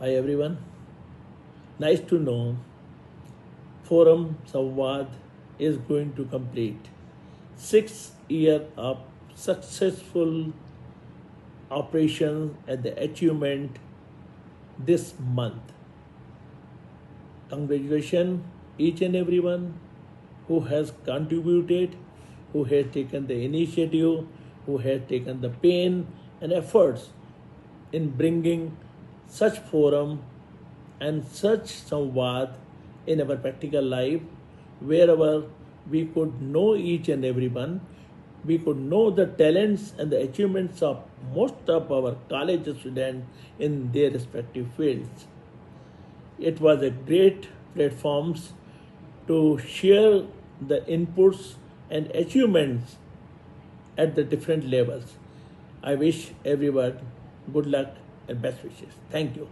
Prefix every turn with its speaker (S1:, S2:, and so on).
S1: Hi everyone. Nice to know Forum Samvad is going to complete 6 year of successful operations and the achievement this month. Congratulations each and everyone who has contributed, who has taken the initiative, who has taken the pain and efforts in bringing such forum and such samvad in our practical life, wherever we could know each and everyone, we could know the talents and the achievements of most of our college students in their respective fields. It was a great platforms to share the inputs and achievements at the different levels. I wish everyone good luck and best wishes. Thank you.